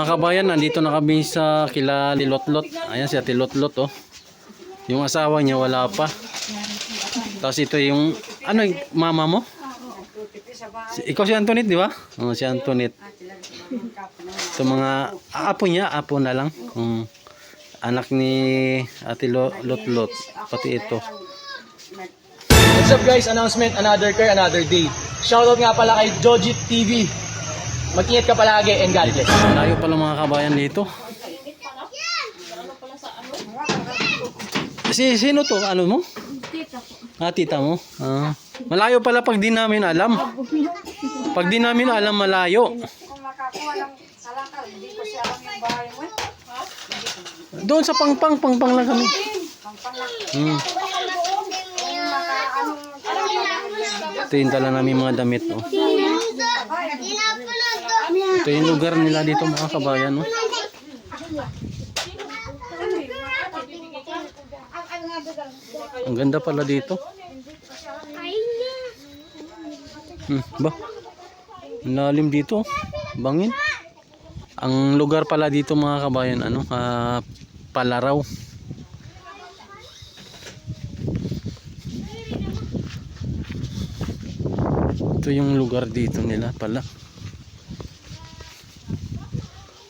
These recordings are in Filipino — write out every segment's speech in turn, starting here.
Mga kabayan, nandito na kami sa kila Lilotlot. Ayan si Ate Lotlot, oh. Yung asawa niya wala pa. Tapos ito yung, ano yung mama mo? Ikaw si Antoinette, di ba? Oh, si Antoinette. Ito mga apo niya, apo na lang. Anak ni Ate Lotlot. Pati ito. What's up guys? Announcement, another car, another day. Shoutout nga pala kay Jojit TV. Mag-ingat ka palagi and God bless. Malayo pala mga kabayan dito. Sino to? Ano mo? Tita po. Tita mo? Malayo pala pag di namin alam. Pag di namin alam, malayo. Kung makakuha ng salakal, hindi ko siya alam yung bahay mo. Doon sa pangpang lang kami. Pampang lang. Ito yung dala namin mga damit. Oh. Ito yung lugar nila dito mga kabayan. Oh. Ang ganda pala dito. Ba? Ang lalim dito. Bangin. Ang lugar pala dito mga kabayan, ano, Palaraw. Ito yung lugar dito nila pala.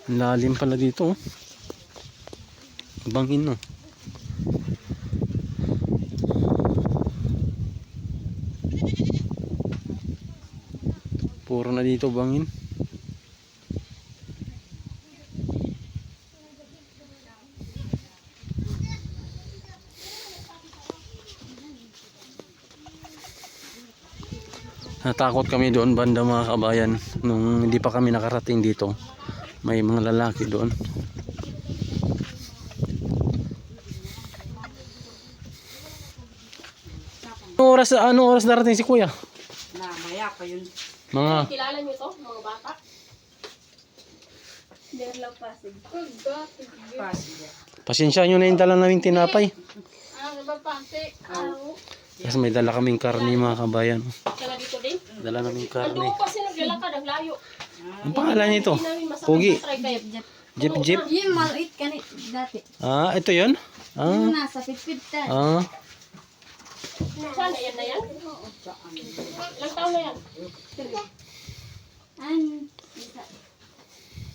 Ang lalim pala dito. Oh. Bangin, no. Puro na dito bangin. Natakot kami doon banda mga kabayan nung hindi pa kami nakarating dito. May mga lalaki doon. Anong oras darating si Kuya? Maya pa yun. Mga Kilala niyo to, mga bata? There lang Pasig. pasensya nyo na yung dala namin tinapay. Iba Pasig. Tapos may dala kaming karne mga kabayan. Kala dito din. Dala naming karne. Nandun kasi naglalakad, ang layo. Ang pangalan nito? Hindi namin masakit Pogi. sa try kayo. Jeep jeep. Yung maliit ka dati. Ito yun? Nasa pitpit ka. Saan? Ayan na yan? Ilang taon na yan?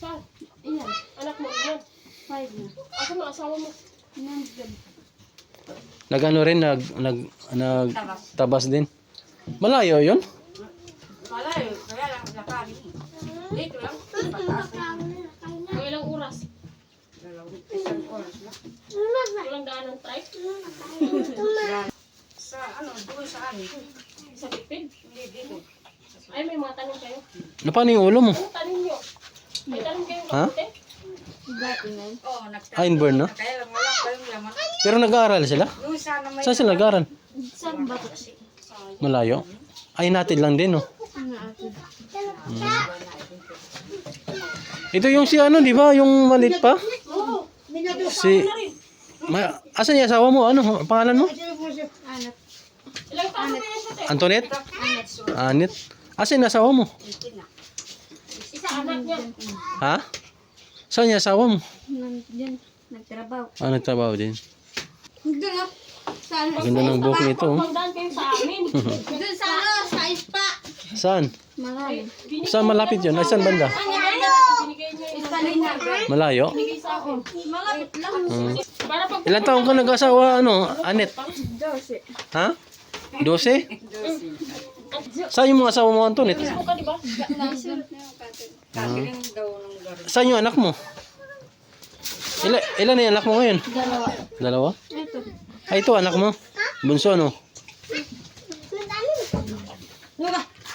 Saan? Iyan. Anak mo yan? 5 na. Ako na asawa mo. Nandun. Nag-ano rin, nagtabas din. Malayo yun? Malayo. Kaya lang nakari. Dito lang. Ang ilang oras? Isang oras na. Walang daan ng try? Sa doon sa amin. Sa Pipid? Hindi dito. Ay, may mga tanim kayo. Na paano yung ulo mo? Ano tanim niyo? May tanim kayo Ha? mabuti? Dati na yun. Oo, Inborn, no? Kaya lang wala pa yung laman. Pero nag-aaral sila? Doon sana may... Saan sila nag-aaral? Saan ba? Malayo? Ay, natin lang din, no? Ito yung si ano, di ba? Yung malit pa? Oo. Si... asan yung asawa mo? Ano? Pangalan mo? Anak. Ilang taon na yan siya, te? Antoinette? Anak. Anit? Asan yung asawa mo? Isa anak niya. Ha? Saan yung asawa mo? Nandyan. Nagtrabaho. Nagtrabaho din. Doon na. Saan? Ganda ng buhok nito, oh. Magdaan kayo sa amin. Doon sa sa ispa. Saan? Malayo. Saan malapit yun? Ay, saan banda? Binigay niya yung Istalina. Malayo? binigay sa akin. Malapit lang. Para pag Ilan taong ka nag-asawa, ano, Anet? 12. Ha? 12? Saan yung mga asawa mo, Antoinette? Facebook ka, di ba? Kabiling daw ng garo. Saan yung anak mo? Ilan na yung anak mo ngayon? Dalawa. Dalawa? Ito. Ay, ito, anak mo? Bunso, no?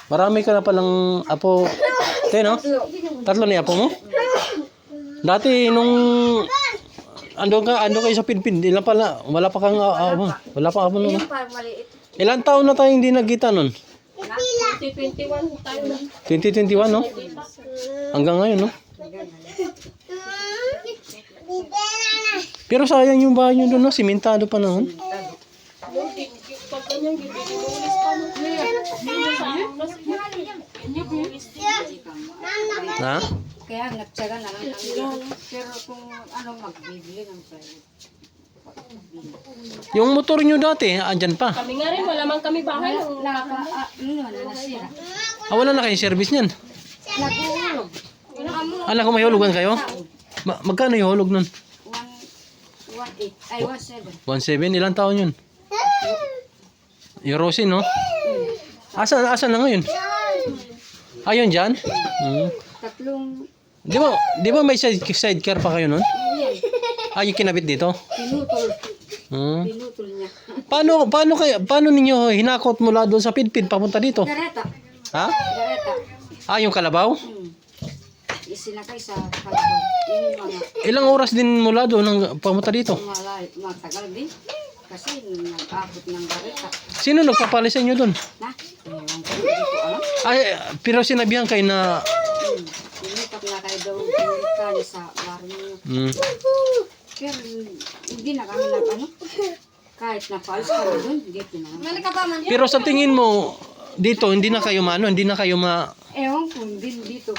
Marami ka na palang apo. Ito, no? Tatlo na yung apo mo? Dati, nung... Ando kayo sa Pinpin, ilan pala? Wala pa kang wala pa apo nun. Yung parang maliit. Ilan taon na tayo hindi nagkita nun? 2021 tayo na. 2021, no? Hanggang ngayon, no? Pero sayang yung bahay nyo doon, no? Simentado pa noon. Pag ganyan, ginulis pa mo. Sa amin, mas ginulis. Ha? kaya nagtsaga na lang kami. Pero kung ano, magbibili ng private. Yung motor nyo dati, andyan pa. Kami nga rin, wala man kami bahay. Nung Nasira. Wala na kayong service niyan. Nag-uulog. Alam ko may hulugan kayo? Magkano yung hulog nun? 1.8, ay 1.7. 1.7, ilang taon yun? Yung Rosie, no? Asan na ngayon? Ayun dyan? Tatlong, Di ba may sidecar pa kayo nun? yan, Yung kinabit dito? pinutol. Hmm. Pinutol niya. Paano ninyo hinakot mula doon sa Pidpid papunta dito? Gareta. Ha? Gareta. Yung Kalabaw? Isinakay sa kalabaw. Yung mga Ilang oras din mula doon ang papunta dito? matagal din. Kasi nag-abot ng gareta. Sino nagpapalis sa inyo doon? Na? Ewan ko, hindi ko alam. Pero sinabihan kayo na... Pinipat na kayo daw kanya sa laro niyo. Pero hindi na kami ano. Kahit napalis kami doon, hindi pinaka. Pero sa tingin mo, dito, hindi na kayo Ewan ko, dito.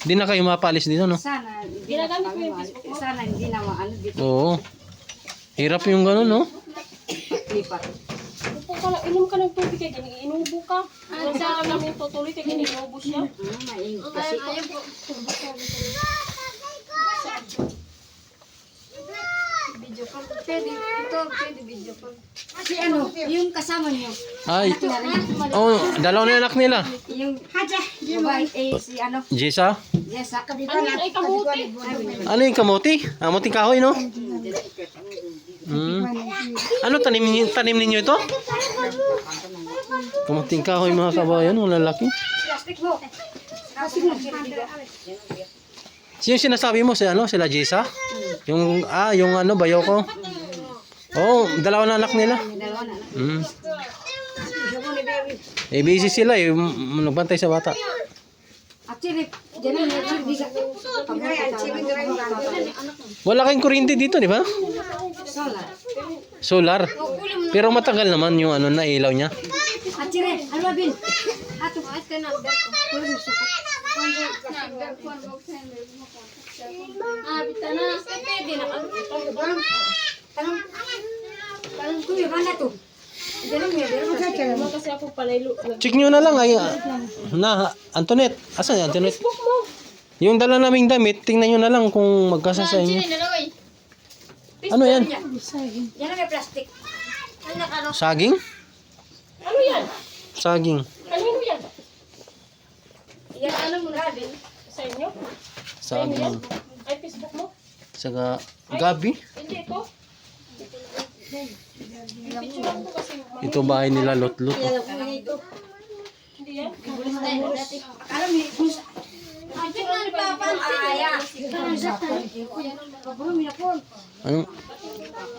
hindi na kayo mapalis dito, no? Sana hindi na Ginagamit kami mo yung maalis. Facebook mo? Sana hindi na maano dito. Oo. Hirap yung gano'n, no? Lipat. upo ka lang, inom ka ng tubig kaya inuubo ka. Kung saan lang namin tutuloy kaya inuubo siya. Mainit kasi. Pwede, ito, pwede video call. Si ano, yung kasama niyo. Ay, dalawa na anak nila. Yung babae, si ano, Jessa? Jessa. Ano yun ay kamuti? Ano yung kamote? Kamote kahoy, no? Ano, tanim ninyo ito? Kamoting kahoy, mga kabayan, wala laki. Plastic mo. Plastic mo. Sino sinasabi mo? Sila Jessa? Yung ano, bayaw ko? Oo, dalawa na anak nila. Dalawa na. Busy sila eh, nagbantay sa bata. At sirip, dyan na sirip. Wala kayong kuryente dito, di ba? Solar. Solar. Pero matagal naman yung ano na ilaw niya. At sirip, ano bin? Ato, ito na, berko. Bita na. Pwede na kami. Parang kuya, mana to? Dyan mo yan, Naman kasi ako palaylo. Check nyo na lang ay Antoinette. Asan yung Antoinette? Yung dala naming damit, tingnan nyo na lang kung magkasa sa inyo. Ano yan? Yan na may plastic. Saging? Ano yan? Saging. Kanino yan? Yan ano mo na din. Sa inyo? Saging. Ay, Facebook mo? Saka gabi. Hindi ito. Picture ko kasi. Ito bahay nila Lot-Lot. Hindi yan. Alam mo, kung sa...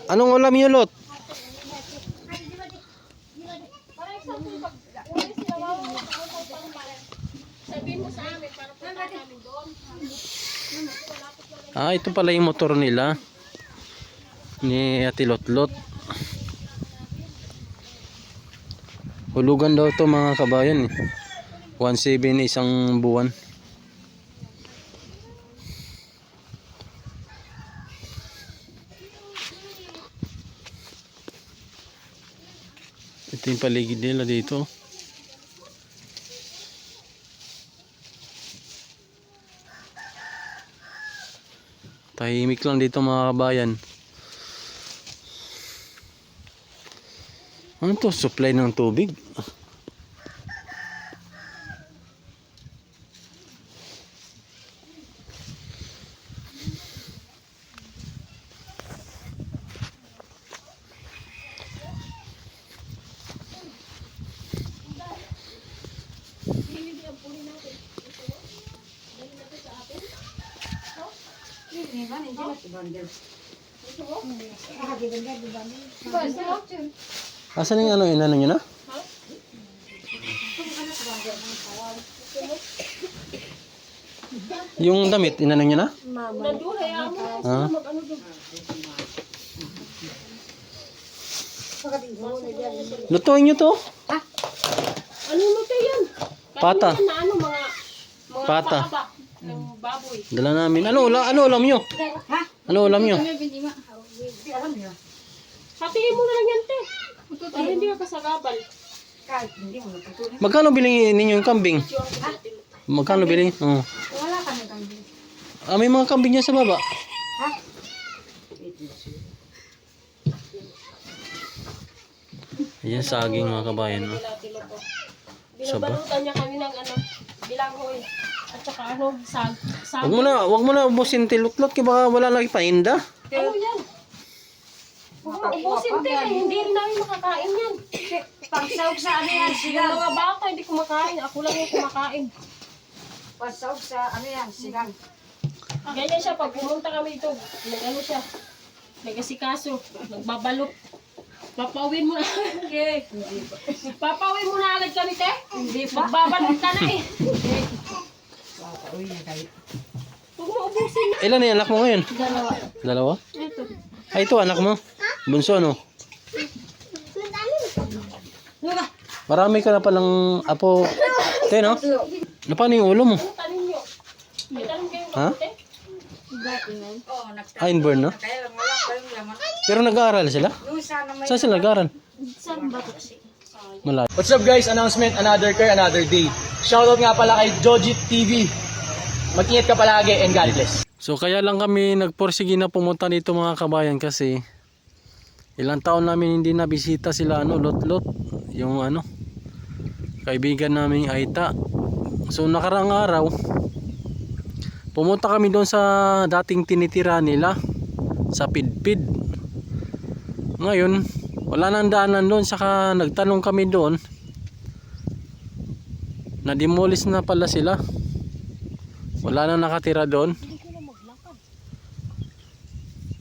Anong ulam niyo, Lot? Sabihin mo sa amin para punta namin doon. Ito pala yung motor nila. Ni Ate Lot-Lot. Hulugan daw to mga kabayan eh. 1.7 isang buwan. Ito yung paligid nila dito. Tahimik lang dito mga kabayan. Ano to? Supply ng tubig? Asan yung ano, inano nyo na? Yung damit, inano nyo na? Nandun, hayaan mo. Ha? Mag-ano doon. Lutuin nyo to? Ano mo tayo yan? Pata. Na ano, mga Pata. paa ba? ng baboy. Dala namin. Ano ulam nyo? Ha? Ano ulam nyo? Hindi alam niyo. Hatiin mo na lang yan, te. Para hindi ka kasagabal. Kahit hindi mo natutunan. Magkano bilhin ninyo yung kambing? Magkano bilhin? Oh. Wala kami kambing. May mga kambing dyan sa baba. Ha? Ayan, saging mga kabayan. No? Binabalutan niya kami ng bilanghoy. At saka sag. Wag mo na ubusin tilutlot kaya baka wala lagi paninda. Ano yan? Huwag mo ubusin, te. Hindi rin namin makakain yan. Pagsawag sa ano yan, Yung sigang. mga bata hindi kumakain. Ako lang yung kumakain. Pagsawag sa ano yan, sigang. Ganyan siya. Pag pumunta kami dito, nag-ano siya. Nag-asikaso. Nagbabalot. Papawin mo na. Okay. Papawin mo na agad kami, te. Hindi pa. Magbabalot ka na eh. Uy, kahit. Huwag mo ubusin. Ilan na anak mo ngayon? Dalawa. Dalawa? Ito. Ay, ito anak mo. Bunso ano? Marami ka na palang apo. Te, no? Ano paano yung ulo mo? Tanin nyo. May tanin kayo Ha? te. Oo, Inborn, no? kaya lang wala pa yung laman. Pero nag-aaral sila? Yung sana may Saan sila nag-aaral? saan ba kasi? Malayo. What's up guys? Announcement, another car, another day. Shoutout nga pala kay Jojit TV. Mag-ingat ka palagi and God bless. So kaya lang kami nagporsige na pumunta dito mga kabayan kasi ilang taon namin hindi nabisita sila Lotlot, yung kaibigan namin Aita. So nakaraang araw pumunta kami doon sa dating tinitira nila sa Pidpid. Ngayon wala nang daanan doon, saka nagtanong kami doon, na-demolish na pala sila, wala nang nakatira doon.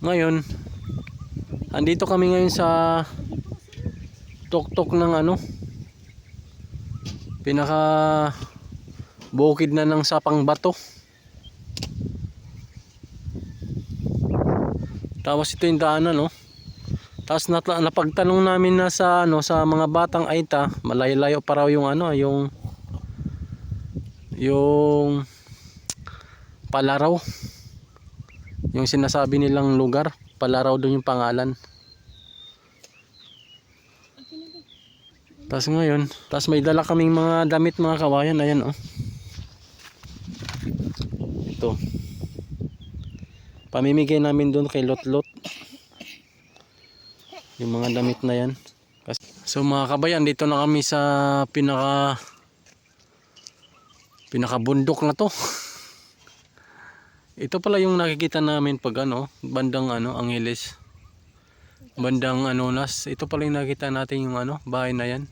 Ngayon andito kami ngayon sa tuktok ng pinaka bukid na ng Sapang Bato. Tapos ito yung daanan, no? Tapos napagtanong namin na sa sa mga batang Aita, malayo-layo pa raw yung yung Palaraw. Yung sinasabi nilang lugar, Palaraw doon yung pangalan. Tapos ngayon, may dala kaming mga damit mga kawayan, ayan oh. Ito. Pamimigay namin doon kay Lotlot. Yung mga damit na yan. So mga kabayan, dito na kami sa pinakabundok na to. Ito pala yung nakikita namin pag bandang Angeles. Bandang Anonas. Ito pala yung nakikita natin yung bahay na yan.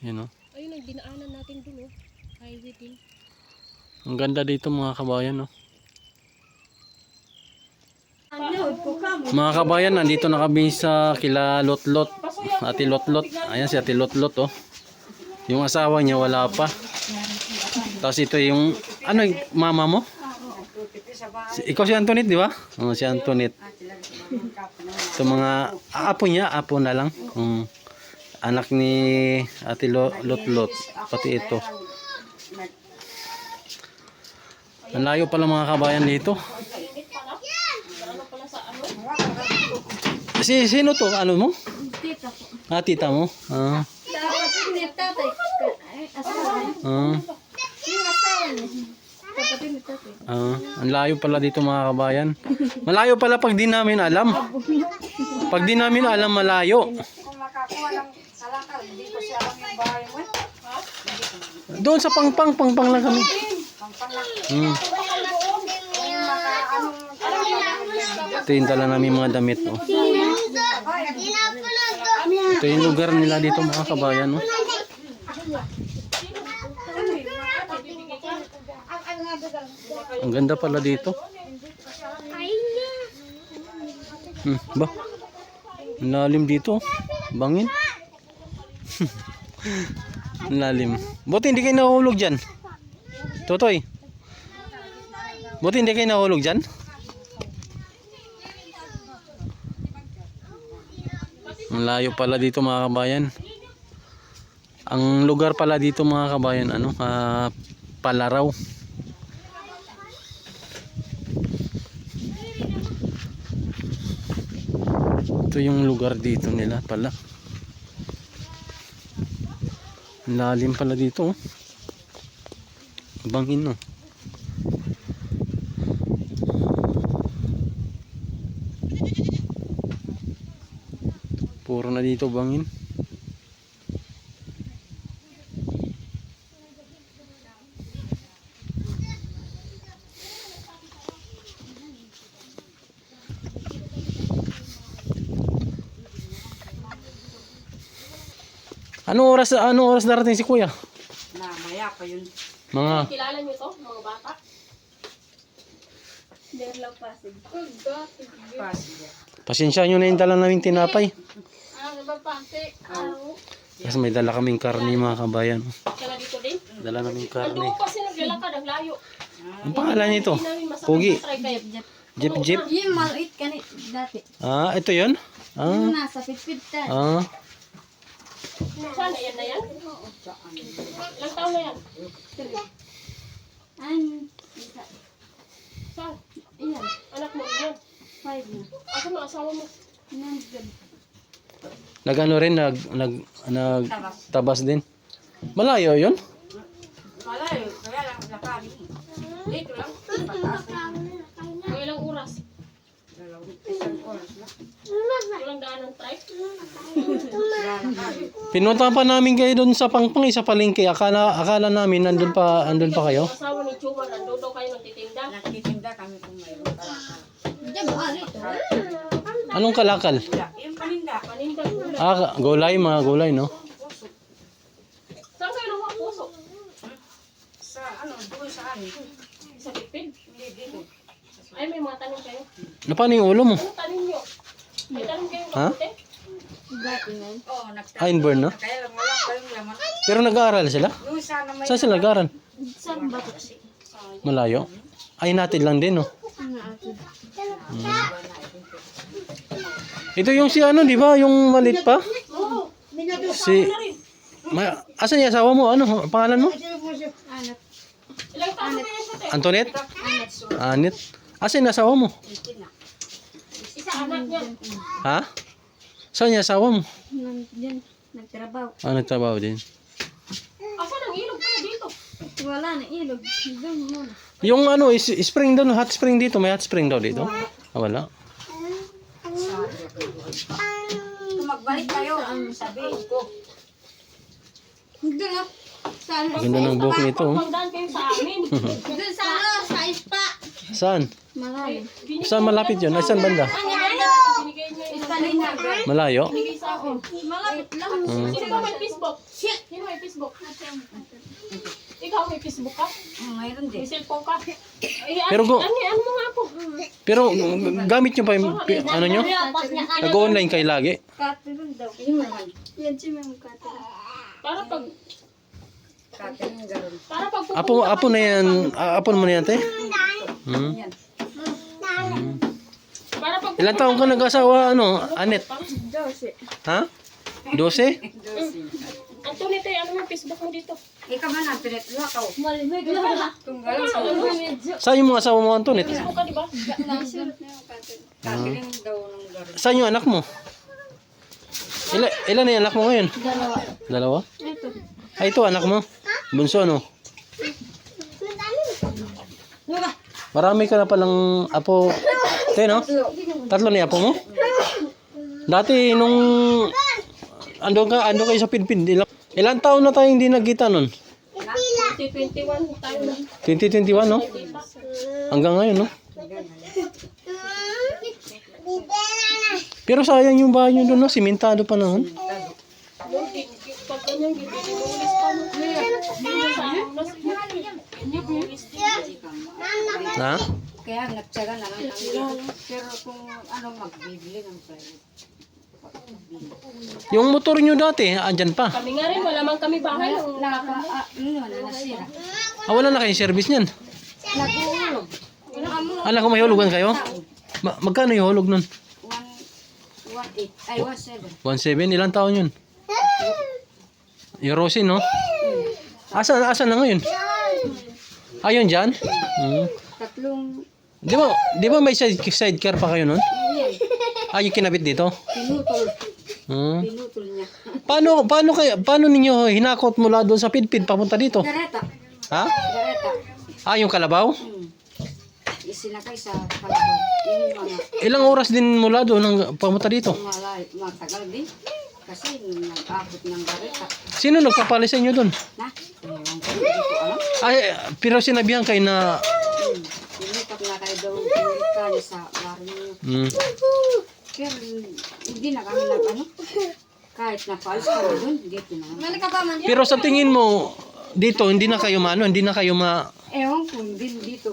Yan Ayun ang dinaanan natin dun highway din. Ang ganda dito mga kabayan Mga kabayan, nandito na kami sa kila Lotlot. Ate Lotlot. Ayan si Ate Lotlot Yung asawa niya wala pa. Tapos ito yung mama mo? Ikaw si Antoinette, di ba? Si Antoinette. Ito mga apo niya, apo na lang. Anak ni Ate Lotlot. Pati ito. Ang layo pala mga kabayan dito. Sino to? Ano mo? Tita po. Tita mo? Kapatid ni tatay. Asawa. Yung asawa niya. Kapatid ni tatay. Ang layo pala dito mga kabayan. Malayo pala pag di namin alam. Pag di namin alam, malayo. Kung makakuha ng salakal, hindi ko siya alam yung bahay mo. Doon sa pangpang lang kami. Ito yung dala namin mga damit. Ito yung lugar nila dito mga kabayan. Ang ganda pala dito. Ba? Ang lalim dito. Bangin. Ang lalim. Buti hindi kayo nahulog dyan. Totoy. Buti hindi kayo nahulog dyan. Ang layo pala dito mga kabayan. Ang lugar pala dito mga kabayan Palaraw. Ito yung lugar dito nila pala. Ang lalim pala dito, oh. Bangin, no. Puro na dito bangin. Anong oras darating si Kuya? Namaya pa yun. Mga Kilala niyo to, mga bata? Meron lang pasig. Pasig. pasensya nyo na yung dala naming tinapay. Ano ba pati? Ano? Kasi may dala kaming karne, mga kabayan. Kaya dito din. Dala naming Ando karne. kasi naglalakad, ang layo. Ang pangalan nito? Hindi namin masakit Pogi. sa trike. Jeep Jeep. Yung maliit ka ni dati. Ah, ito yun? Yung Ah, nasa pitpit ka. ah. Saan na yan na yan? Ilang taon na yan? Isa. Saan? Iyan. Anak mo, yan. 5 na. Ako na asawa mo. Nandun. Nag-ano rin, nagtabas din. Malayo yun? Malayo, kaya lang lakarin. Dito lang. Pataas na. Mga ilang oras. Isang oras lang. Walang daan ng trike. Lalakarin. Pinunta pa namin kayo doon sa Pangpang, sa palengke. Akala namin andun pa kayo. Asawa ni Chuma, nandun daw kayo nagtitinda. Nagtitinda kami kung mayroon kalakal. Diyan ba? Ito. Anong kalakal? Yung paninda. Paninda. Ah, gulay, mga gulay, no? Saan kayo nakuha puso? Sa doon sa amin. Sa tipid. Hindi dito. Ay, may mga tanim kayo. Paano yung ulo mo? Anong tanim nyo? May tanim kayong Ha? kamote? Dati na. Oo, Einborn, no? Kaya lang wala pa yung laman. Pero nag-aaral sila? Yung sana may... Saan sila nag-aaral? Saan ba? Malayo? Ay, natin lang din, no? Ano ate? Ito yung si ano, di ba? Yung malit pa? Oo. Si... asan yung asawa mo? Ano? Pangalan mo? Anak. Ilang taon na yan siya, te? Antoinette? Anak, so, Anit? Asan yung asawa mo? na. Isa anak niya. Ha? Saan yung asawa mo? Nandyan. Nagtrabaho. Ah, nagtrabaho din. Asan ang ilog pala dito? Wala na ilog. Doon muna. Yung ano, spring doon, hot spring dito. May hot spring daw dito. Ah, wala. Kung magbalik kayo, sabihin ko. Doon na. Saan? Ganda ng buhok nito. oh. Magdaan kayo sa amin. Doon sa ano? Sa ispa. Saan? Malalim. Saan malapit yun? Ay, saan banda? Binigay niya yung Kanina. Malayo? binigay sa akin. Malapit lang. Sino ba may Facebook? Sino may Facebook? Ikaw may Facebook ka? Mayroon din. May cellphone ka? Ay, Pero go- ano mo nga ako? Pero gamit nyo pa yung, ano nyo? Nag-online kayo lagi? Catherine daw. Yan si Ma'am Catherine. Para pag Catherine Garon. Apo na yan. Apo mo na yan, te? Hmm. Yan. para pag Ilan taon ka nag-asawa, ano? Anet? Dose. Ha? 12? Antonite, ano yung Facebook mo dito? Ikaw man ang pinatluha ka. Malimig lang. Tunggalan sa Medyo. Saan yung mga asawa mo, Antoinette? Facebook ka, di ba? Nasulat na yung Catherine. Catherine daw ng Garon. Saan yung anak mo? Ilan na yung anak mo ngayon? Dalawa. Dalawa? Ito. Ay, ito, anak mo. Bunso, ano? Marami ka na palang apo. Te, no? Tatlo na yung apo mo? Dati, nung ando kayo sa Pinpin, ilang taon na tayo hindi nagkita nun? 2021 tayo na. 2021, no? Hanggang ngayon, no? Pero sayang yung bahay nyo doon, no? Simentado pa naman. Pag ganyan, ginulis pa mo. Sa unas, ginulis din. Ha? Kaya nagtsaga na lang kami. Pero kung ano magbibili ng private. Yung motor nyo dati, andyan pa. Kami nga rin, wala man kami bahay. Wala nasira. Wala na kayong service niyan. Nag-uulog. Alam ko may hulugan kayo? Magkano yung hulog nun? 1.8. Ay, 1.7. 1.7? Ilang taon yun? Yung Rosin, no? Asan na ngayon? Ayun dyan? Tatlong Di ba may sidecar pa kayo nun? Yung kinabit dito? Pinutol. Hmm. Pinutol niya. Paano ninyo hinakot mula doon sa pidpid papunta dito? Gareta. Ha? Gareta. Yung kalabaw? Isinakay sa kalabaw. Yung mga Ilang oras din mula doon ang papunta dito? matagal din. Kasi nag-abot ng gareta. Sino nagpapalis sa inyo doon? Na? Ewan ko, hindi ko alam. Pero sinabihan kayo na... Lumipat na kayo daw kayo sa warning. Hmm. Pero hindi na kami kahit napaalis kami doon, hindi tinanong. Mali ka pa man. Pero sa tingin mo, dito, hindi na kayo Ewan ko, dito.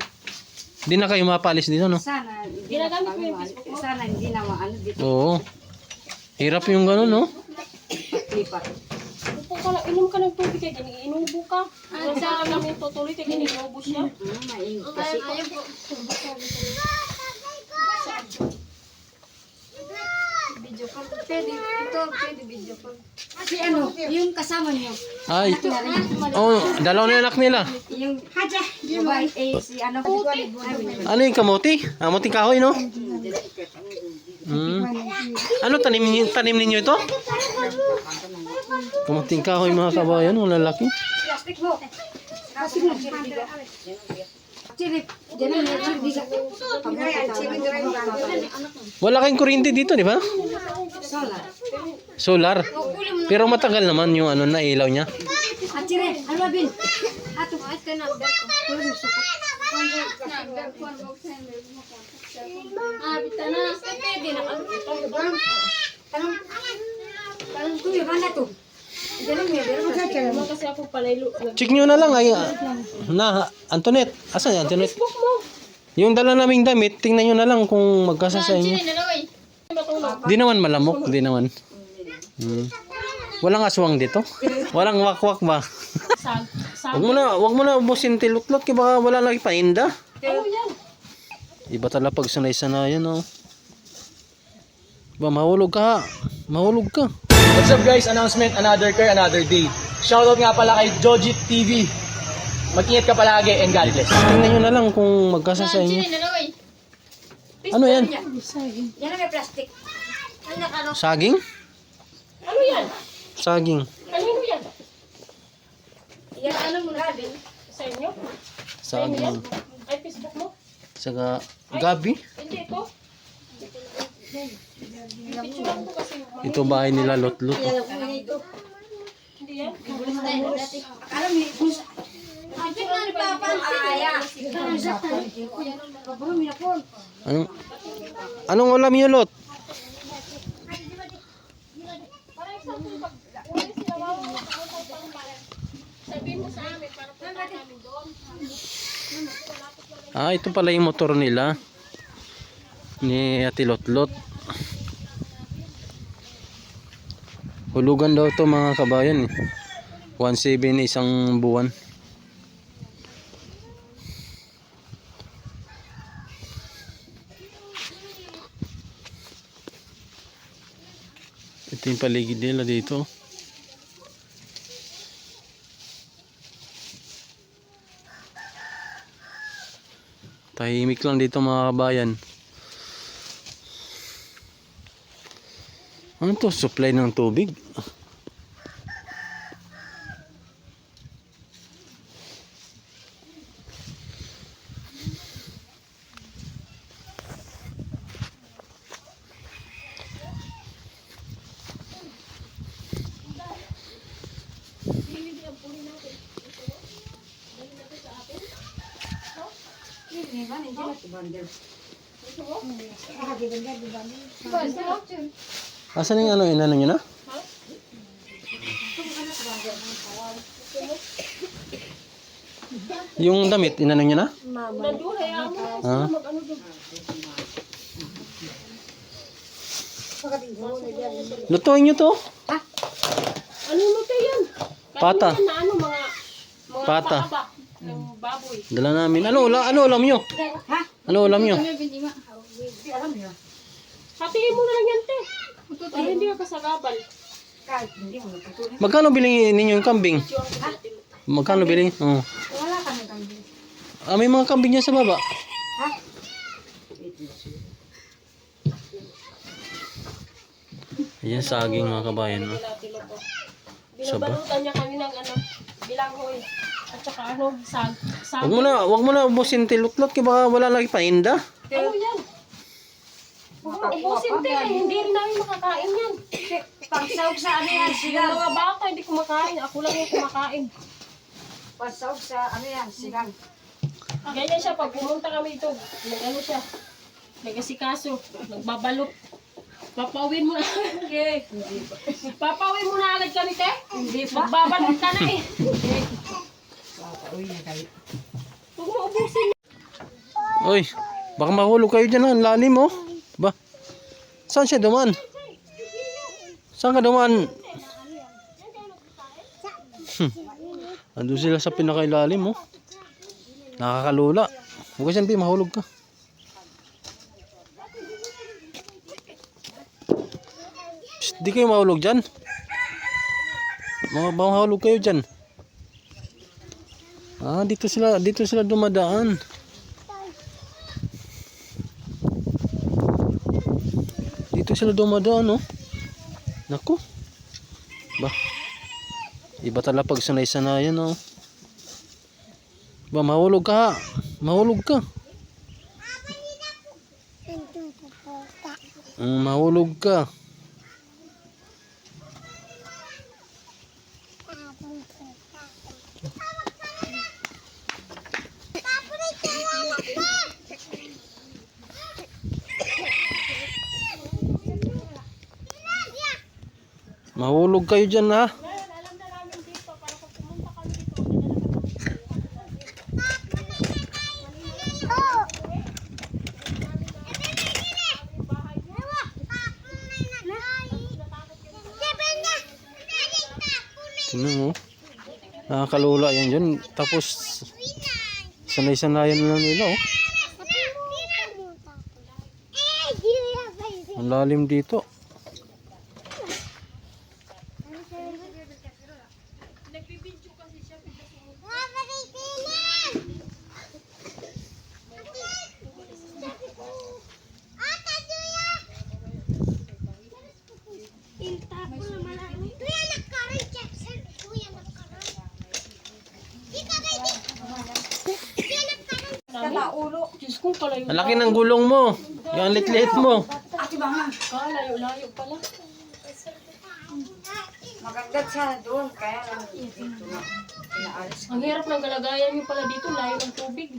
hindi na kayo mapalis dito, no? Sana hindi na Ginagamit mo kami yung maalis. Facebook mo? Sana hindi na dito. Oo. Hirap yung gano'n, no? Lipat. Upo ka lang, inom ka ng tubig kaya inuubo ka. Kung saan kami tutuloy kaya inuubo siya. Mainit kasi. Ayun po. Video call. Pwede. Ito, pwede video call. Si yung kasama niyo. Ay, dalawa na yung anak nila. Yung babae, si Ano yung kamote? Kamote kahoy, no? Hmm. Ano, tanim ninyo ito? Kamote kahoy, mga kabayan, ang lalaki. Plastic mo. Plastic mo. Chirip. Diyan na chirip dito. Wala kayong kuryente dito, di ba? Solar. Solar. Pero matagal naman yung na ilaw niya. Chirip, ano bin? Ato, ito na. Pwede support. Bita na. Pwede na. Tanong ko yung mana to. Diyan na meron. Naman kasi ako palaylo. Check nyo na lang, Antoinette. Asan yung Antoinette? Yung dala naming damit, tingnan nyo na lang kung magkasa sa inyo. Di naman malamok, di naman. Hmm. Walang aswang dito? Walang wakwak ba? Wag mo na ubusin tilutlot kaya baka wala lagi painda. Ano yan? Iba talaga pag sanay-sanayan, oh. Ba, mahulog ka. Mahulog ka. What's up guys? Announcement, another car, another day. Shoutout nga pala kay Jojit TV. Mag-ingat ka palagi and God bless. Tingnan nyo na lang kung magkasa sa inyo. Ano yan? Yan na may plastic. Saging? Ano yan? Saging. Kanino yan? Yan ano mo na bin? Sa inyo? Saging. Ay, Facebook mo? Saka gabi. Hindi, ito. Picture ko kasi. Ito bahay nila lot-lot. Hindi yan. Alam mo, kung sa... Ito na ni Papa. Anong ulam yun, Lot? Sabihin mo sa amin para punta namin doon. Ito pala yung motor nila. Ni Ate Lotlot. Hulugan daw to mga kabayan. 1.7 isang buwan. Ito yung paligid nila dito. Tahimik lang dito mga kabayan. Ano to? Supply ng tubig? Asan yung inano nyo na? Yung damit, inano nyo na? Nandun, hayaan mo. Ha? Mag-ano doon. Lutuin nyo to? Ano mo tayo yan? Pata. Yan na ano, mga Pata. paaba ng baboy. Dala namin. Ano ulam nyo? Ano ulam nyo? Hatiin mo na lang yan, te. Para hindi ka kasagabal. Kahit hindi mo natutunan. Magkano bilhin ninyo yung kambing? Magkano bilhin? Oh. Wala ka ng kambing. May mga kambing niya sa baba. Ha? Ayan, saging mga kabayan. No? Kila-tilot oh. Saba. Binabalutan niya kami ng ano, bilanghoy. At saka ano, sag. Wag mo na ubusin tilutlot kaya baka wala lagi paninda. Ano yan? Ubusin din, hindi rin namin makakain yan. Pagsawag sa ano yan, Yung sigang. mga bata hindi kumakain, ako lang yung kumakain. Pagsawag sa ano yan, sigang. Ganyan siya, pag pumunta kami ito, ano siya, nagasikaso, nagbabalot. Papawin mo na. Okay. Papawin mo na agad kami, te. Hindi pa. Magbabalot ka na eh. Huwag mo ubusin. Oy, baka mahulog kayo dyan, ang lalim oh. Ba? Saan siya duman? Saan ka duman? Andun sila sa pinakailalim oh. Nakakalula. Huwag ka dyan, mahulog ka. Psst, di kayo mahulog dyan. Mahulog kayo dyan. Ah, dito sila dumadaan. Dito sila dumadaan, no? Naku. Ba? Iba talaga pag sanay-sanayan, no? Ba, mahulog ka. Mahulog ka. Mahulog ka. Mahulog kayo dyan, ha? Tingnan mo. Nakakalula yan dyan. Tapos, sanay-sanayan na nila, oh. Ang lalim dito. Ulo. Diyos ko, kalayo. Ang laki ng gulong mo. Yung lit-lit mo. Ate Mama, Kalayo-layo pala. magagad siya doon. Kaya lang dito na. Pinaalis. Ang hirap ng galagayan niyo pala dito, layo ng tubig.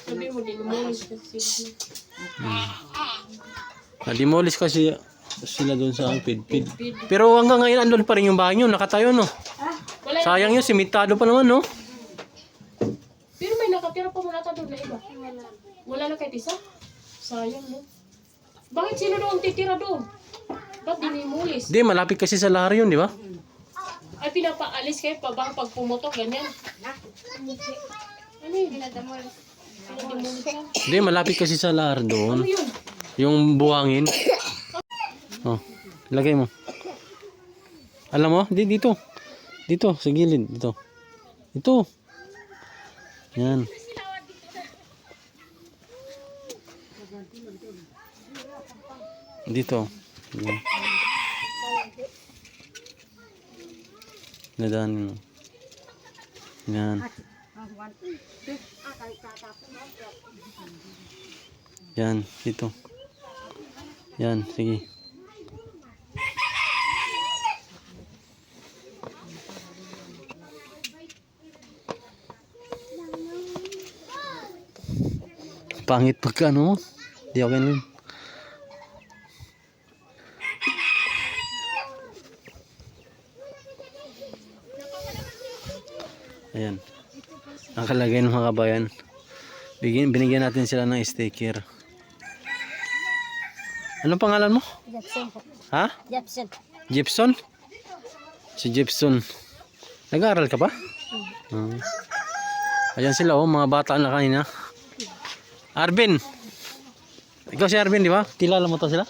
Sabi mo, dinumolis kasi sila. Na-demolish kasi sila doon sa pid-pid. Pero hanggang ngayon andun pa rin yung bahay nyo. Nakatayo, no? Wala Sayang yun, simitado pa naman, no? Pero may nakatira pa muna doon na iba. Wala na kahit isa. Sayang, no? Bakit sino doon titira doon? Ba't dinimulis? Di, malapit kasi sa lahar yun, di ba? Ay, pinapaalis kayo pa bang pag pumotok, ganyan? Ano yun? Pinadimulis lang. Di, malapit kasi sa lahar doon. Ano yun? Yung buhangin. Oh, lagay mo. Alam mo? Dito. Dito, sa gilid. Dito. Ito. Yan. Dito. Yan. Nadaanin mo. Yan. Yan, dito. Yan, sige. Pangit pagka ano mo. Di okay na yun. Ayan. Nakalagay ng mga kabayan. Binigyan natin sila ng sticker. Anong pangalan mo? Jepson. Ha? Jepson. Gibson? Si Gibson. Nag-aaral ka pa? Ayan sila, oh, mga bata na kanina. Arvin. Ikaw si Arvin, di ba? Kilala mo to sila?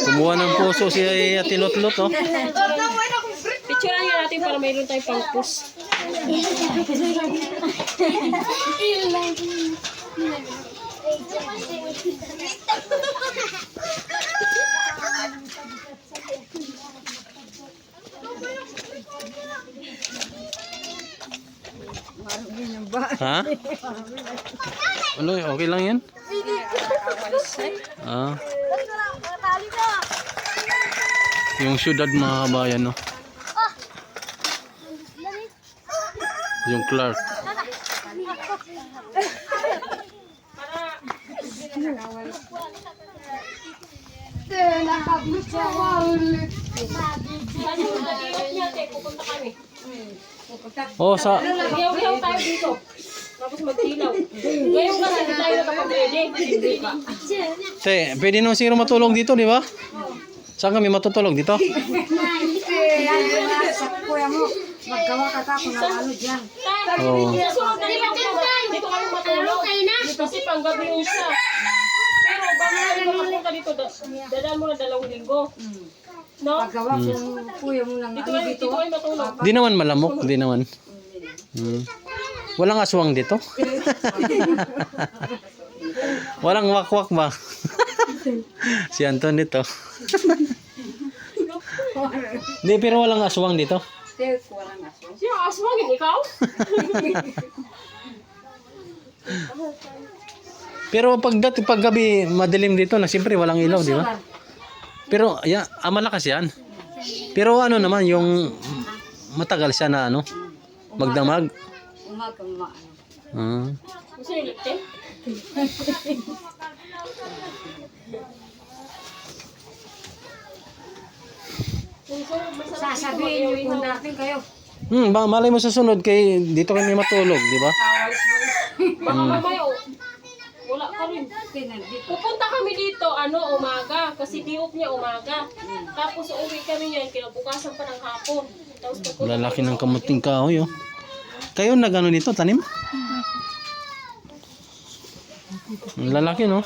Kumuha ng puso si Ate Lotlot, oh. Picturean nga natin para mayroon tayong pang-post. Ha? Ano, okay lang yan? Ah. Yung syudad mga kabayan, no? Yung Clark. Kasi yung nag-iot niya, te, pupunta kami. Oh, sa... Iyaw-iyaw tayo dito. Tapos magdilaw. Ngayon kasi hindi tayo nakapag-ready. Hindi ba? Te, pwede nung siguro matulog dito, di ba? Saan kami matutulog dito? Sa kuya mo, maggawa ka ka kung ano dyan. Oo. Nasunod na lang ako. Dito kami matulog. Kasi panggabi yung isa. Pero bago kami makapunta dito, dadaan mo na 2 linggo. No? Paggawa kung kuya mo ng ano dito. Dito kami matulog. Di naman malamok, di naman. Hmm. Walang aswang dito? Walang wakwak ba? Si Anton dito. Di, pero walang aswang dito. Sino aswangin? Ikaw? Pero pag gabi madilim dito na siyempre walang ilaw, di ba? Pero malakas yan. Pero ano naman yung matagal siya na ano magdamag. Umaga mo Ah. Gusto niyo liptin? sasabihin niyo kung natin kayo. Malay mo sa sunod kay dito kami matulog, di ba? Baka mamaya, wala pa rin. Pupunta kami dito, umaga. Kasi di-off niya umaga. Tapos uuwi kami yan, kinabukasan pa ng hapon. Tapos pupunta Lalaki ng kamuting kahoy, oh. Kayo nagano nito, tanim? Ang lalaki, no?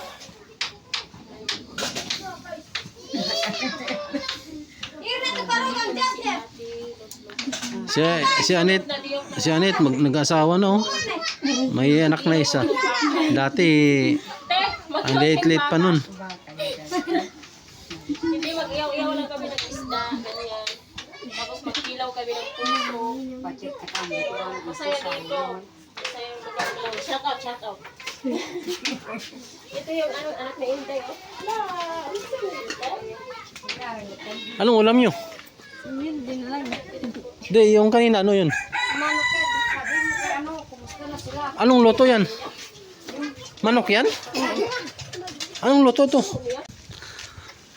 Si Anet nag-asawa na, oh. May anak na isa. Dati ang late pa nun. Hindi, mag-iyaw-iyaw lang kami ng isda, ganyan. Tapos magkilaw kami ng puso. Masaya dito. Masaya yung mag-iyaw. Shout out. Ito yung anak na Intay, oh. Anong ulam nyo? Hindi, yung kanina, ano yun? Anong luto yan? Manok yan? Anong luto to?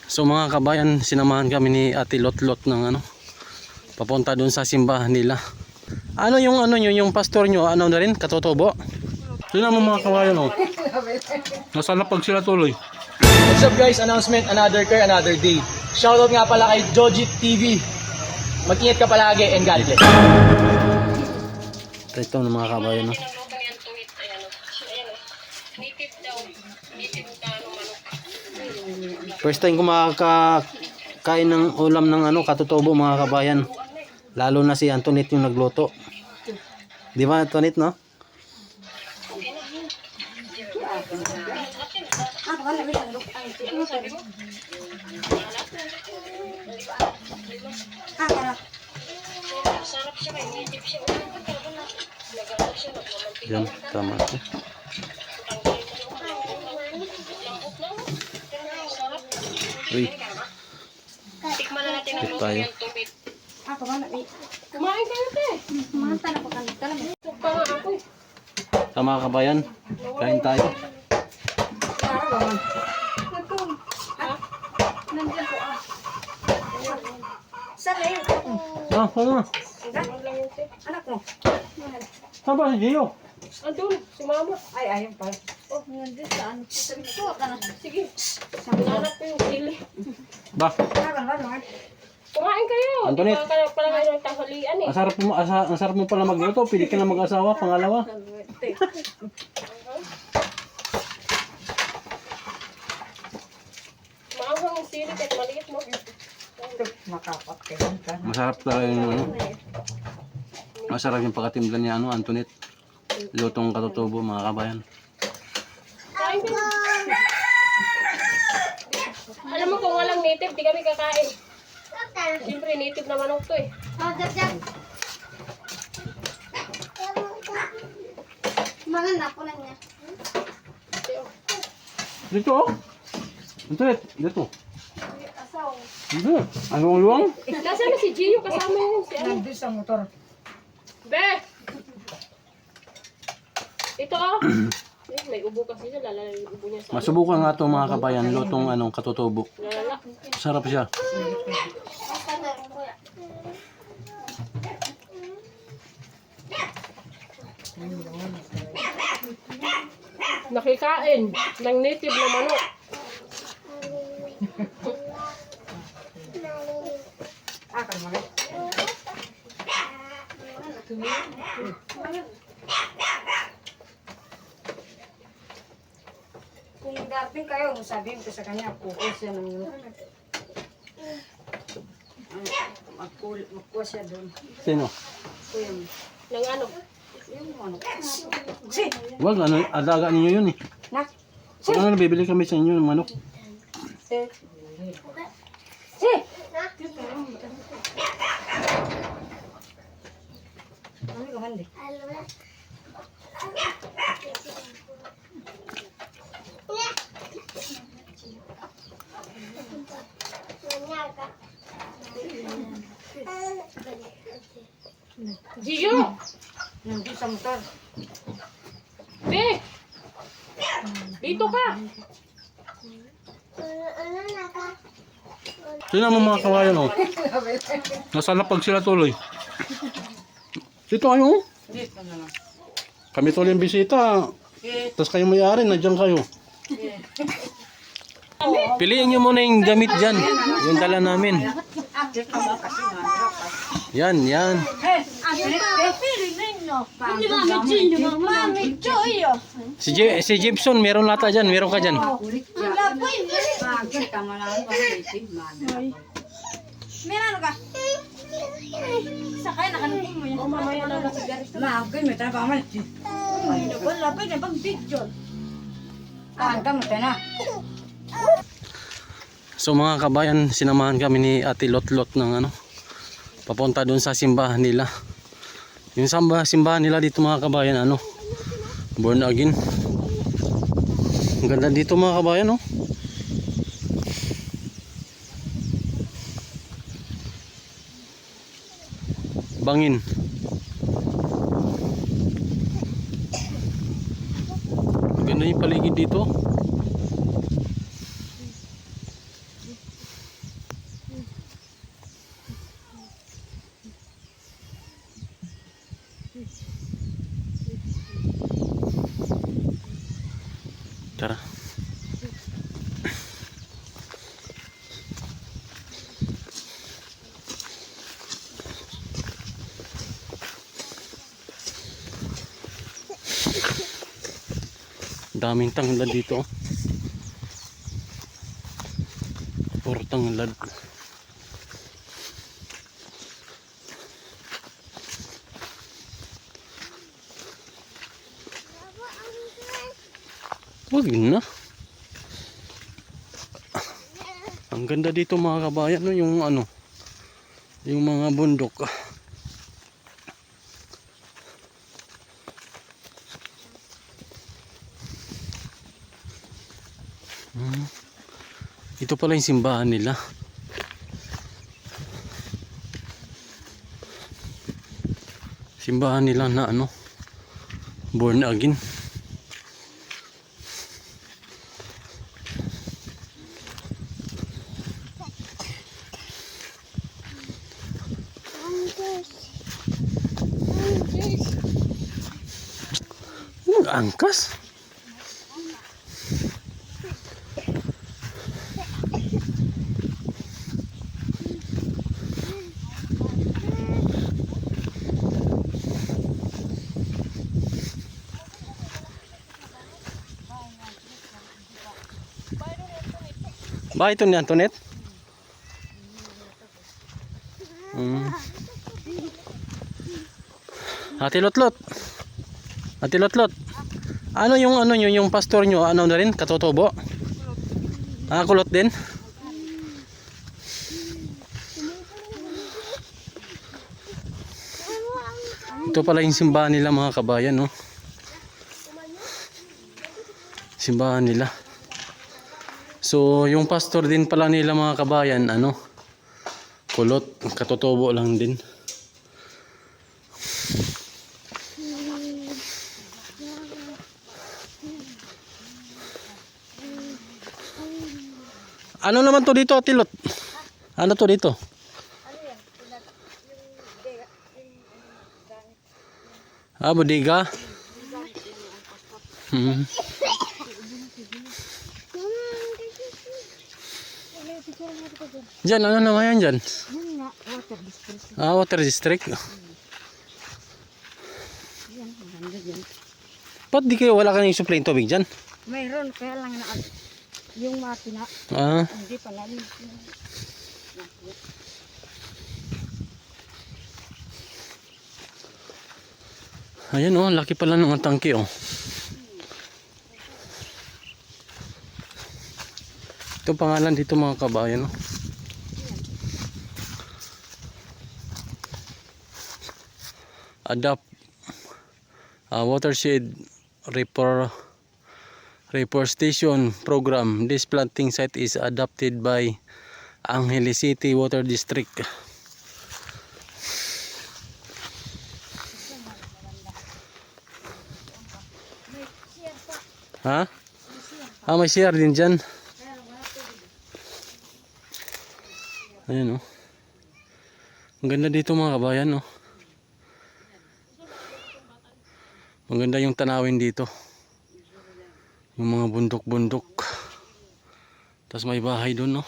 So mga kabayan, sinamahan kami ni Ate Lotlot ng papunta doon sa simbahan nila. Ano yung yung pastor nyo, ano na rin, katotobo? Doon naman mga kabayan, oh. Nasana pag sila tuloy. What's up guys? Announcement, another car, another day. Shoutout nga pala kay Jojit TV. Mag-ingat ka palagi and God bless. Ito ng mga kabayan, no? First time ko makakain ng ulam ng katutubo mga kabayan. Lalo na si Antoinette yung nagluto. Di ba Antoinette, no? Yan, tama ito. Uy. Tikman na natin Ito tayo. Kumain kayo, te. Manta na po kami. Pa nga ako, eh. Sa mga kabayan, kain tayo. Sali. Sama. Anak mo. Saan ba si Gio? Andun, si mama. Ay, ayun pala. Oh, nandun saan? Ito ka na. Sige, hanap ko yung sili. Ba, Kumain kayo. Antoinette. Di ba pala kayo ng tanghalian, eh. ang sarap mo pala magluto. Pili ka na mag-asawa, pangalawa. sili kahit maliit mo. Masarap talaga yung ano. Masarap yung pagkatimpla niya ano, Antoinette. Lutong katutubo mga kabayan. Kain ka. Alam mo kung walang native, di kami kakain. Siyempre native na manok to eh. Mga napo na niya. Dito oh. Antoinette, dito. Asaw. Dito. Ano ang luwang? Nasaan na si Gio kasama yun? Si ano? Nandun sa motor. Be! Ito oh. Eh, may ubo kasi siya, lalala yung ubo niya sa Masubukan nga ito mga kabayan, lutong anong katutubo. lalala. Sarap siya. Nakikain ng native na manok. Kung dating kayo, sabihin ko sa kanya, kukuha siya ng magkuha siya doon. Sino? Kuya mo. Ng ano? Yung ano. Wag, ano, alaga ninyo yun eh. Na? Pag ano, bibili kami sa inyo ng manok. Si! Si! Ano ka mandi? Gio! Nandun sa motor. Be! Dito ka! Sino mo mga kawayan oh? Nasa lapag sila tuloy. Dito kayo oh. Dito na lang. Kami tuloy yung bisita. Tapos kayo may-ari, nandiyan kayo. Piliin nyo muna yung gamit dyan. Yung dala namin. Yan, yan. Si Gibson, meron lata dyan. Meron ka dyan. Bakit ka malaman ba? Meron ka. Sakay na kanapin mo yan. O mamaya na lang sigaret. Mahagay mo tayo pamal. Wala pa na bang video. Anda mo tayo na. So mga kabayan, sinamahan kami ni Ate Lotlot ng ano, papunta doon sa simbahan nila. Yung simbahan nila dito mga kabayan, ano, born again. Ang ganda dito mga kabayan, oh. Bangin. Ganda yung paligid dito. Tara. Daming tanglad dito. Puro tanglad. Wag na. Ang ganda dito mga kabayan, no, yung ano, yung mga bundok. Ito pala yung simbahan nila. Simbahan nila na ano, born again. Mag-angkas. Ba ito ni Antoinette? Ate Lotlot. Ate Lotlot. Ano nyo, yung pastor nyo, ano na rin, katotobo? Kulot din? Ito pala yung simbahan nila mga kabayan, no? Simbahan nila. So, yung pastor din pala nila mga kabayan, kulot, katotobo lang din. Ano naman to dito, Ate Lot? Ano to dito? Bodega. Diyan, ano naman yan dyan? Water district. Ba't di kayo, wala ka nang supply ng tubig dyan? Mayroon, kaya lang na yung makina, hindi pa namin. Ayan laki pala ng tangke Ito pangalan dito mga kabayan Adapt watershed reforestation program. This planting site is adopted by Angeles City Water District. May CR din dyan. Ayan ang ganda dito mga kabayan Maganda yung tanawin dito. Yung mga bundok-bundok. Tapos may bahay doon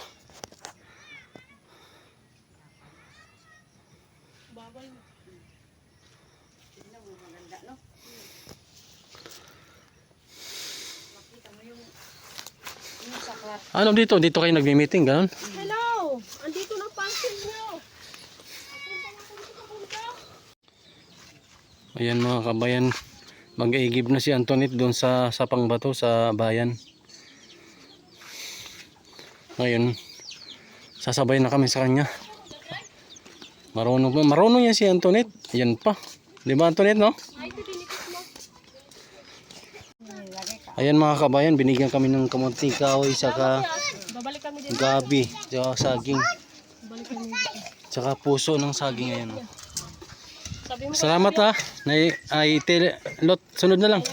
Ano dito? Dito kayo nagmi-meeting, gano'n? Hello! Andito na parcel nyo. Ayan mga kabayan, mag-iigib na si Antoinette doon sa Pangbato sa bayan. Ngayon, sasabay na kami sa kanya. Marunong yan si Antoinette. Ayan pa. Di ba Antoinette, no? Ayan mga kabayan, binigyan kami ng kamunting kahoy, saka gabi, saka saging. Saka puso ng saging. Ayan Salamat Lot, sunod na lang.